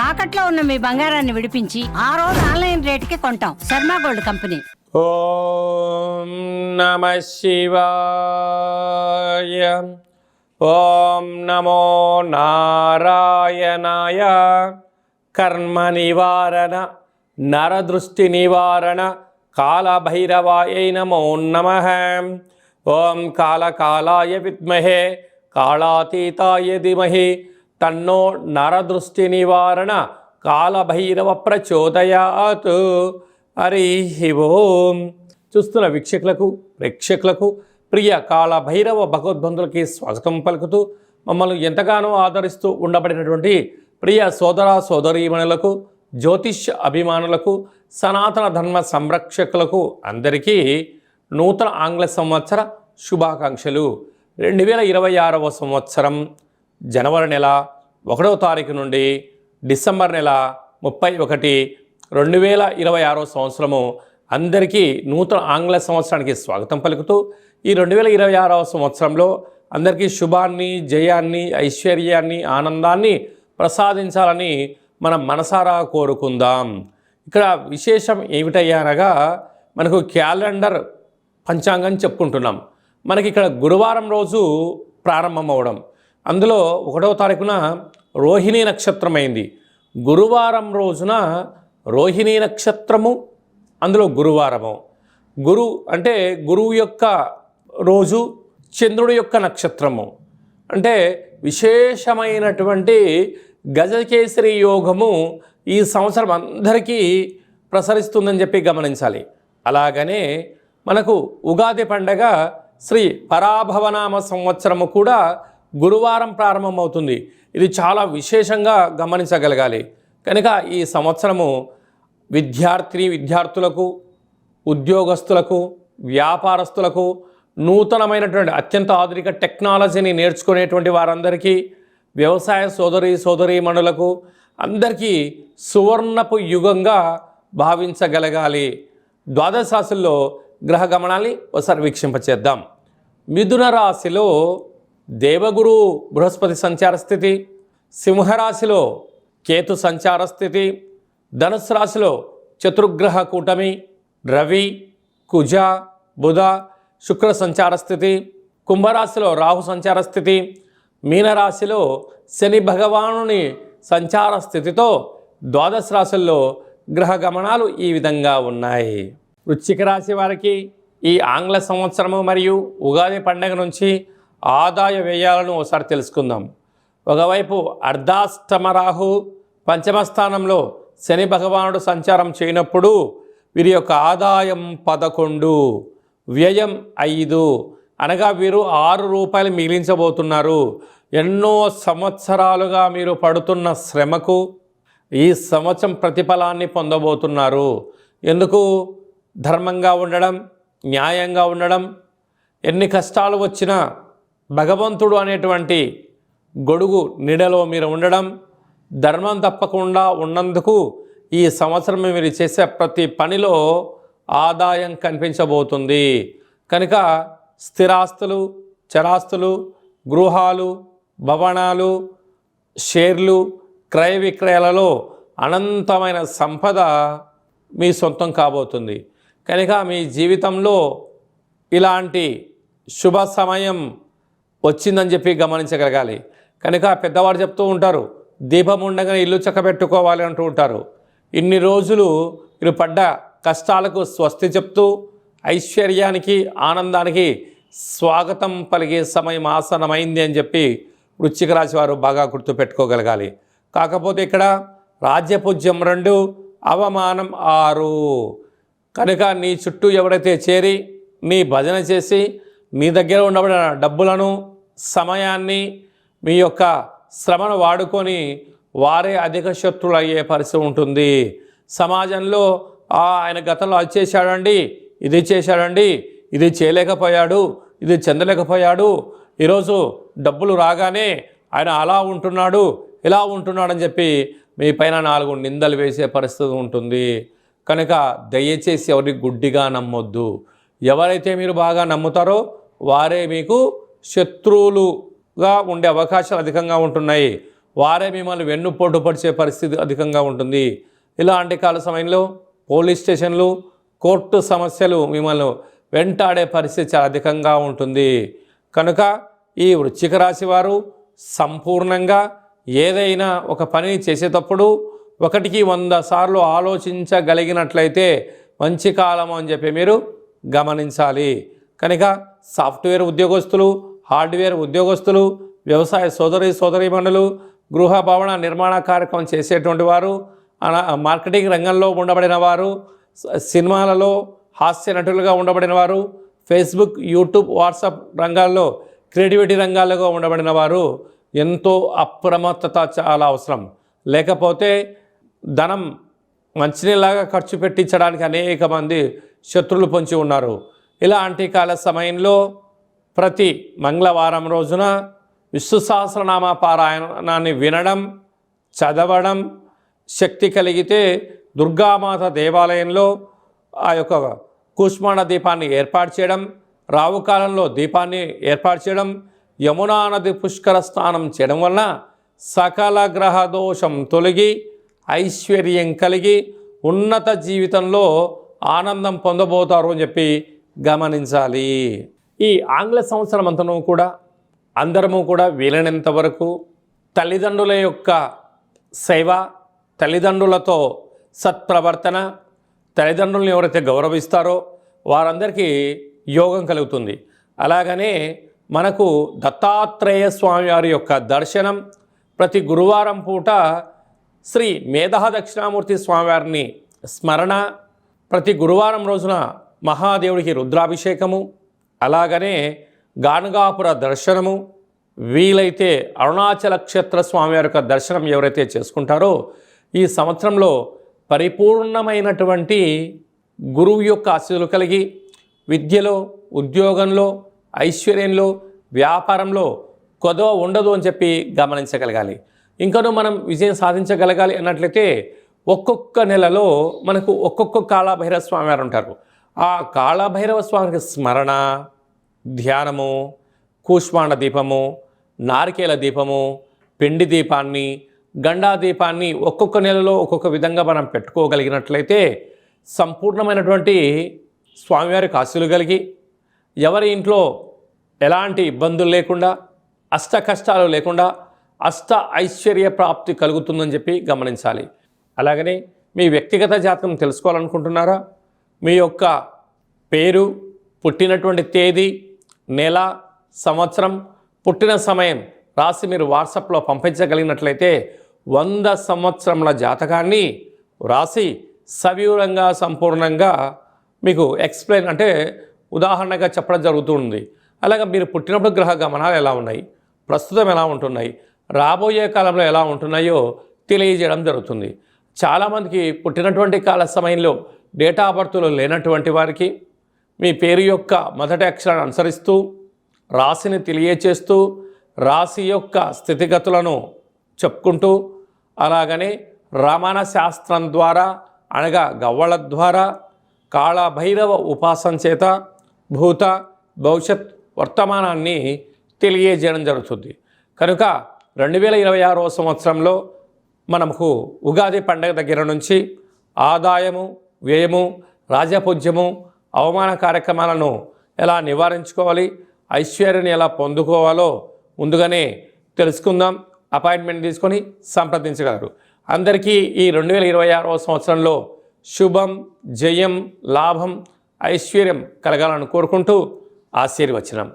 తాకట్లో ఉన్న మీ బంగారాన్ని విడిపించి ఆ రోజు ఆన్లైన్ రేటుకి కొంటాం. Sharma gold company. ఓం నమః శివాయ. ఓం నమో నారాయణాయ. కర్మ నివారణ నరదృష్టి నివారణ కాళభైరవాయ నమో నమః. ఓం కాళకాలాయ విద్మహే కాళాతీతాయ ధీమహి తన్నో నరదృష్టి నివారణ కాళభైరవ ప్రచోదయాత్. హరి ఓం. చూస్తున్న వీక్షకులకు ప్రేక్షకులకు ప్రియ కాళభైరవ భగవద్బంధులకి స్వాగతం పలుకుతూ మమ్మల్ని ఎంతగానో ఆదరిస్తూ ఉండబడినటువంటి ప్రియ సోదర సోదరీమణులకు జ్యోతిష్య అభిమానులకు సనాతన ధర్మ సంరక్షకులకు అందరికీ నూతన ఆంగ్ల సంవత్సర శుభాకాంక్షలు. 2026వ సంవత్సరం జనవరి నెల 1వ తారీఖు నుండి డిసెంబర్ నెల 31, 2026వ సంవత్సరము అందరికీ నూతన ఆంగ్ల సంవత్సరానికి స్వాగతం పలుకుతూ ఈ 2026వ సంవత్సరంలో అందరికీ శుభాన్ని, జయాన్ని, ఐశ్వర్యాన్ని, ఆనందాన్ని ప్రసాదించాలని మనం మనసారా కోరుకుందాం. ఇక్కడ విశేషం ఏమిటయ్యానగా మనకు క్యాలెండర్ పంచాంగం చెప్పుకుంటున్నాం. మనకి ఇక్కడ గురువారం రోజు ప్రారంభం అవడం, అందులో 1వ తారీఖున రోహిణీ నక్షత్రం అయింది. గురువారం రోజున రోహిణీ నక్షత్రము, అందులో గురువారము. గురు అంటే గురువు యొక్క రోజు, చంద్రుడి యొక్క నక్షత్రము. అంటే విశేషమైనటువంటి గజకేసరి యోగము ఈ సంవత్సరం అందరికీ ప్రసరిస్తుందని చెప్పి గమనించాలి. అలాగనే మనకు ఉగాది పండగ శ్రీ పరాభవనామ సంవత్సరము కూడా గురువారం ప్రారంభమవుతుంది. ఇది చాలా విశేషంగా గమనించగలగాలి. కనుక ఈ సంవత్సరము విద్యార్థులకు, ఉద్యోగస్తులకు, వ్యాపారస్తులకు, నూతనమైనటువంటి అత్యంత ఆధునిక టెక్నాలజీని నేర్చుకునేటువంటి వారందరికీ, వ్యవసాయ సోదరీమణులకు అందరికీ సువర్ణపు యుగంగా భావించగలగాలి. ద్వాదశ రాశుల్లో గ్రహ గమనాన్ని ఒకసారి వీక్షింపచేద్దాం. మిథున రాశిలో దేవగురు బృహస్పతి సంచార స్థితి, సింహరాశిలో కేతు సంచార స్థితి, ధనుసు రాశిలో చతుర్గ్రహ కూటమి రవి, కుజ, బుధ, శుక్ర సంచార స్థితి, కుంభరాశిలో రాహు సంచార స్థితి, మీనరాశిలో శని భగవానుని సంచార స్థితితో ద్వాదశ రాశుల్లో గ్రహ గమనాలు ఈ విధంగా ఉన్నాయి. వృశ్చిక రాశి వారికి ఈ ఆంగ్ల సంవత్సరము మరియు ఉగాది పండుగ నుంచి ఆదాయ వ్యయాలను ఒకసారి తెలుసుకుందాం. ఒకవైపు అర్ధాష్టమ రాహు పంచమ స్థానంలో శని భగవానుడు సంచారం చేయనప్పుడు వీరి యొక్క ఆదాయం 11, వ్యయం 5, అనగా వీరు 6 రూపాయలు మిగిలించబోతున్నారు. ఎన్నో సంవత్సరాలుగా మీరు పడుతున్న శ్రమకు ఈ సంవత్సరం ప్రతిఫలాన్ని పొందబోతున్నారు. ఎందుకు? ధర్మంగా ఉండడం, న్యాయంగా ఉండడం, ఎన్ని కష్టాలు వచ్చినా భగవంతుడు అనేటువంటి గొడుగు నీడలో మీరు ఉండడం, ధర్మం తప్పకుండా ఉన్నందుకు ఈ సంవత్సరం మీరు చేసే ప్రతి పనిలో ఆదాయం కనిపించబోతుంది. కనుక స్థిరాస్తులు, చరాస్తులు, గృహాలు, భవనాలు, షేర్లు, క్రయ విక్రయాలలో అనంతమైన సంపద మీ సొంతం కాబోతుంది. కనుక మీ జీవితంలో ఇలాంటి శుభ సమయం వచ్చిందని చెప్పి గమనించగలగాలి. కనుక పెద్దవారు చెప్తూ ఉంటారు, దీపం ఉండగానే ఇల్లు చక్కబెట్టుకోవాలి అంటూ ఉంటారు. ఇన్ని రోజులు మీరు పడ్డ కష్టాలకు స్వస్తి చెప్తూ ఐశ్వర్యానికి, ఆనందానికి స్వాగతం పలిగే సమయం ఆసనమైంది అని చెప్పి వృశ్చిక రాశి వారు బాగా గుర్తుపెట్టుకోగలగాలి. కాకపోతే ఇక్కడ రాజ్యపూజ్యం 2, అవమానం 6. కనుక నీ చుట్టూ ఎవరైతే చేరి నీ భజన చేసి మీ దగ్గర ఉండబడిన డబ్బులను, సమయాన్ని, మీ యొక్క శ్రమను వాడుకొని వారే అధిక శత్రులు అయ్యే పరిస్థితి ఉంటుంది. సమాజంలో ఆయన గతంలో అది చేశాడండి, ఇది చేశాడండి, ఇది చేయలేకపోయాడు, ఇది చెందలేకపోయాడు, ఈరోజు డబ్బులు రాగానే ఆయన అలా ఉంటున్నాడు, ఇలా ఉంటున్నాడని చెప్పి మీ పైన 4 నిందలు వేసే పరిస్థితి ఉంటుంది. కనుక దయచేసి ఎవరిని గుడ్డిగా నమ్మొద్దు. ఎవరైతే మీరు బాగా నమ్ముతారో వారే మీకు శత్రువులుగా ఉండే అవకాశాలు అధికంగా ఉంటున్నాయి. వారే మిమ్మల్ని వెన్నుపోటు పడిచే పరిస్థితి అధికంగా ఉంటుంది. ఇలాంటి కాల సమయంలో పోలీస్ స్టేషన్లు, కోర్టు సమస్యలు మిమ్మల్ని వెంటాడే పరిస్థితి చాలా అధికంగా ఉంటుంది. కనుక ఈ వృశ్చిక రాశి వారు సంపూర్ణంగా ఏదైనా ఒక పని చేసేటప్పుడు 1కి 100 సార్లు ఆలోచించగలిగినట్లయితే మంచి కాలం అని చెప్పి మీరు గమనించాలి. కనుక సాఫ్ట్వేర్ ఉద్యోగస్తులు, హార్డ్వేర్ ఉద్యోగస్తులు, వ్యవసాయ సోదరీమణులు, గృహ భవన నిర్మాణ కార్యక్రమం చేసేటువంటి వారు, మార్కెటింగ్ రంగంలో ఉండబడిన వారు, సినిమాలలో హాస్య నటులుగా ఉండబడిన వారు, ఫేస్బుక్, యూట్యూబ్, వాట్సాప్ రంగాల్లో క్రియేటివిటీ రంగాల్లో ఉండబడిన వారు ఎంతో అప్రమత్తత చాలా అవసరం. లేకపోతే ధనం మంచినీళ్ళలాగా ఖర్చు పెట్టించడానికి అనేక మంది శత్రువులు పొంచి ఉన్నారు. ఇలాంటి కాల సమయంలో ప్రతి మంగళవారం రోజున విష్ణు సహస్రనామ పారాయణాన్ని వినడం, చదవడం, శక్తి కలిగితే దుర్గామాత దేవాలయంలో ఆ యొక్క కూష్మాండ దీపాన్ని ఏర్పాటు చేయడం, రావుకాలంలో దీపాన్ని ఏర్పాటు చేయడం, యమునా నది పుష్కర స్నానం చేయడం వలన సకల గ్రహ దోషం తొలగి ఐశ్వర్యం కలిగి ఉన్నత జీవితంలో ఆనందం పొందబోతారు అని చెప్పి గమనించాలి. ఈ ఆంగ్ల సంవత్సరం అంతను కూడా అందరము కూడా వీలైనంత వరకు తల్లిదండ్రుల యొక్క సేవ, తల్లిదండ్రులతో సత్ప్రవర్తన, తల్లిదండ్రులను ఎవరైతే గౌరవిస్తారో వారందరికీ యోగం కలుగుతుంది. అలాగనే మనకు దత్తాత్రేయ స్వామి వారి యొక్క దర్శనం, ప్రతి గురువారం పూట శ్రీ మేధా దక్షిణామూర్తి స్వామివారిని స్మరణ, ప్రతి గురువారం రోజున మహాదేవుడికి రుద్రాభిషేకము, అలాగనే గాణగాపుర దర్శనము, వీలైతే అరుణాచల క్షేత్ర స్వామివారి యొక్క దర్శనం ఎవరైతే చేసుకుంటారో ఈ సంవత్సరంలో పరిపూర్ణమైనటువంటి గురువు యొక్క ఆశీస్సులు కలిగి విద్యలో, ఉద్యోగంలో, ఐశ్వర్యంలో, వ్యాపారంలో కొదవ ఉండదు అని చెప్పి గమనించగలగాలి. ఇంకనూ మనం విజయం సాధించగలగాలి అన్నట్లయితే ఒక్కొక్క నెలలో మనకు ఒక్కొక్క కాళభైరవ స్వామి వారు ఉంటారు. ఆ కాళభైరవ స్వామికి స్మరణ, ధ్యానము, కూష్మాండ దీపము, నారికేల దీపము, పిండి దీపాన్ని, గండా దీపాన్ని ఒక్కొక్క నెలలో ఒక్కొక్క విధంగా మనం పెట్టుకోగలిగినట్లయితే సంపూర్ణమైనటువంటి స్వామివారికి ఆశీస్సులు కలిగి ఎవరి ఇంట్లో ఎలాంటి ఇబ్బందులు లేకుండా, అష్ట కష్టాలు లేకుండా అష్ట ఐశ్వర్య ప్రాప్తి కలుగుతుందని చెప్పి గమనించాలి. అలాగనే మీ వ్యక్తిగత జాతకం తెలుసుకోవాలనుకుంటున్నారా? మీ యొక్క పేరు, పుట్టినటువంటి తేదీ, నెల, సంవత్సరం, పుట్టిన సమయం రాసి మీరు వాట్సాప్లో పంపించగలిగినట్లయితే 100 సంవత్సరముల జాతకాన్ని రాసి సవివరంగా సంపూర్ణంగా మీకు ఎక్స్ప్లెయిన్ అంటే ఉదాహరణగా చెప్పడం జరుగుతుంది. అలాగే మీరు పుట్టినప్పుడు గ్రహ గమనాలు ఎలా ఉన్నాయి, ప్రస్తుతం ఎలా ఉంటున్నాయి, రాబోయే కాలంలో ఎలా ఉంటున్నాయో తెలియజేయడం జరుగుతుంది. చాలామందికి పుట్టినటువంటి కాల సమయంలో డేటా ఆఫ్ బర్త్లో లేనటువంటి వారికి మీ పేరు యొక్క మొదటి అక్షరాన్ని అనుసరిస్తూ రాశిని తెలియచేస్తూ రాశి యొక్క స్థితిగతులను చెప్పుకుంటూ అలాగనే రమణ శాస్త్రం ద్వారా అనగా గవ్వళ ద్వారా కాళభైరవ ఉపాసన చేత భూత భవిష్యత్ వర్తమానాన్ని తెలియజేయడం జరుగుతుంది. కనుక 2026వ సంవత్సరంలో మనకు ఉగాది పండగ దగ్గర నుంచి ఆదాయము, వ్యయము, రాజపూజ్యము, అవమాన కార్యక్రమాలను ఎలా నివారించుకోవాలి, ఐశ్వర్యాన్ని ఎలా పొందుకోవాలో ముందుగానే తెలుసుకుందాం. అపాయింట్మెంట్ తీసుకొని సంప్రదించగలరు. అందరికీ ఈ 2026వ సంవత్సరంలో శుభం, జయం, లాభం, ఐశ్వర్యం కలగాలని కోరుకుంటూ ఆశీర్వచనం.